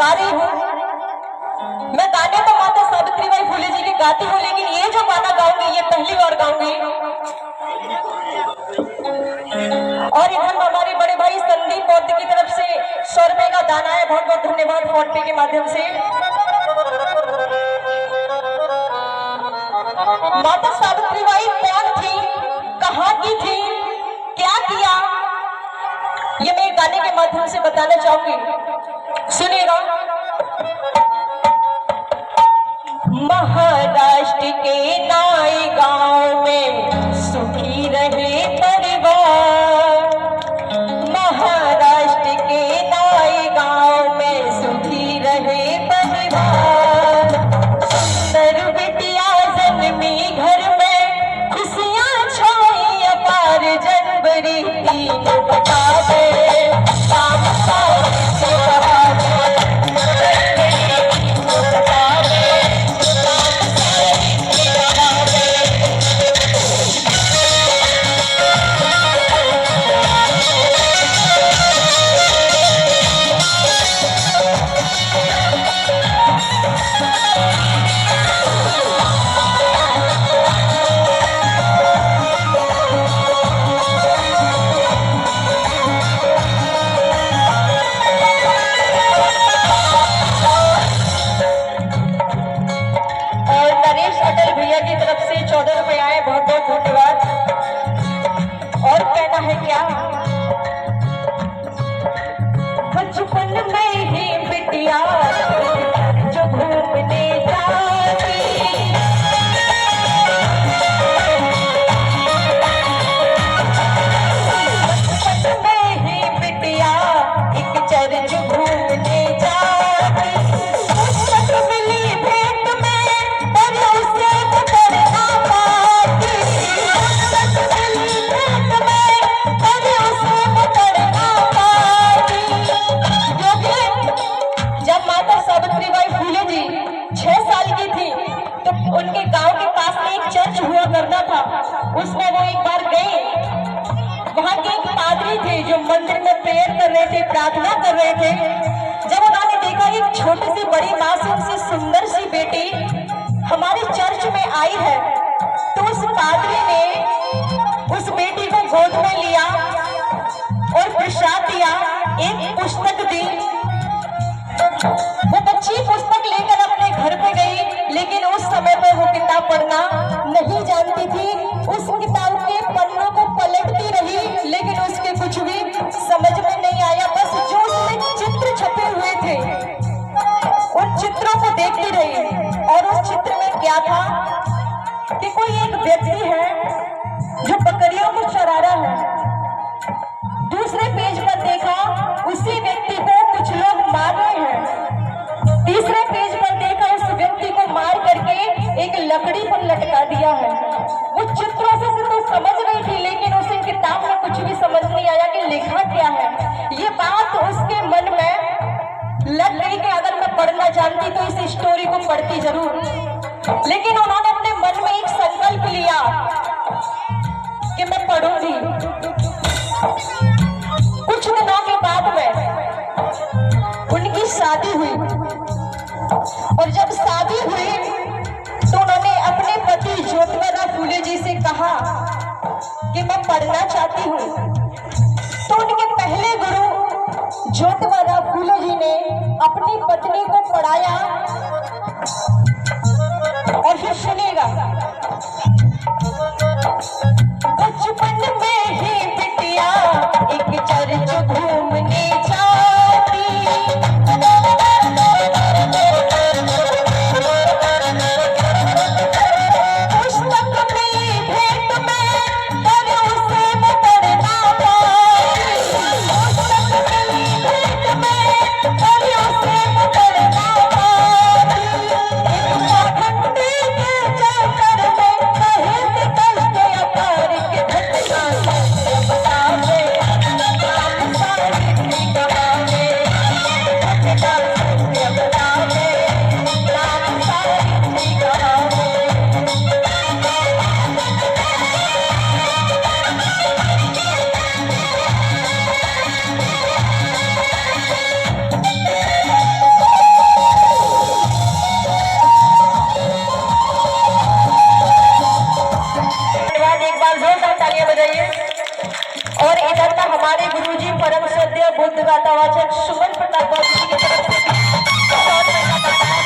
गा रही हूँ। मैं गाने तो माता सावित्रीबाई फुले जी के गाती हूँ, लेकिन ये जो गाना गाऊंगी ये पहली बार गाऊंगी। और इधर हमारे बड़े भाई संदीप पौध की तरफ से 100 रुपए का दाना है, बहुत बहुत धन्यवाद फोन पे के माध्यम से। माता सावित्रीबाई कौन थी, कहाँ की थी, क्या किया, ये मैं गाने के माध्यम से बताना चाहूंगी, सुनिएगा। महाराष्ट्र के नाई गांव में सुखी रहे परिवार, महाराष्ट्र के नाई गांव में सुखी रहे परिवार। सुंदर बिटिया जन्मी घर में खुशियां छाई अपार, जनवरी 3 बता दे काम से बता दे। की तरफ से 14 रुपए आए, बहुत बहुत धन्यवाद। और कहना है क्या, बचपन में ही बिटिया जो घूमने जाती, बचपन में ही बिटिया एक चर्च घूमने जाती, मिली भेंट में पर उसे पकड़ना पाती, मिली भेंट में पर उसे पकड़ना पाती। जब माता सावित्रीबाई फुले जी 6 साल की थी तो उनके गांव के पास में एक चर्च हुआ करता था, उसमें वो एक बार गई। वहां के एक पादरी थे जो मंदिर में प्रेयर कर रहे थे, प्रार्थना कर रहे थे। जब उन्होंने देखा एक छोटी सी बड़ी मासूम सी सुंदर सी बेटी हमारे चर्च में आई है, तो उस पादरी ने उस बेटी को गोद में लिया और प्रसाद दिया, एक पुस्तक दी। वो बच्ची पुस्तक लेकर अपने घर पे गई, लेकिन उस समय पर वो किताब पढ़ना नहीं जानती थी। उस किताब के पन्नों को पलटती रही, लेकिन उसके कुछ भी समझ में नहीं आया। बस जो उसमें चित्र छपे हुए थे उन चित्रों को देखती रही। और उस चित्र में क्या था कि कोई एक व्यक्ति है जो बकरियों को चरा रहा है। दूसरे पेज पर देखा उसी व्यक्ति को कुछ लोग मार रहे हैं। तीसरे पेज पर देखा उस व्यक्ति को मार करके एक लकड़ी पर लटका दिया है। वो चित्रों से तो समझ रही थी, लेकिन उसे किताब में कुछ भी समझ नहीं आया कि लिखा क्या है। ये बात उसके मन में लग गई कि अगर मैं पढ़ना जानती तो इस स्टोरी को पढ़ती जरूर। लेकिन उन्होंने अपने मन में एक संकल्प लिया कि मैं पढ़ूंगी। कुछ दिनों के बाद में उनकी शादी हुई, और जब शादी हुई तो उन्होंने अपने पति ज्योतिबा फुले जी से कहा कि मैं पढ़ना चाहती हूँ। तो उनके पहले गुरु ज्योतिबा फुले जी ने अपनी पत्नी को पढ़ाया। और फिर सुनेगा, बचपन में ही बिटिया एक चर्च घूमने जाती, पुस्तक मिली भेंट में पर उसे पकड़ना पाती, पुस्तक मिली भेंट में पर उसे पकड़ना पाती। हमारे गुरुजी परम श्रद्धेय बुद्ध गाथा वाचक सुमन प्रताप बाबू जी की तरफ से बहुत मजा बताया।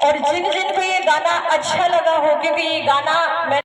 और जिन जिन को ये गाना अच्छा लगा हो, क्योंकि ये गाना मैं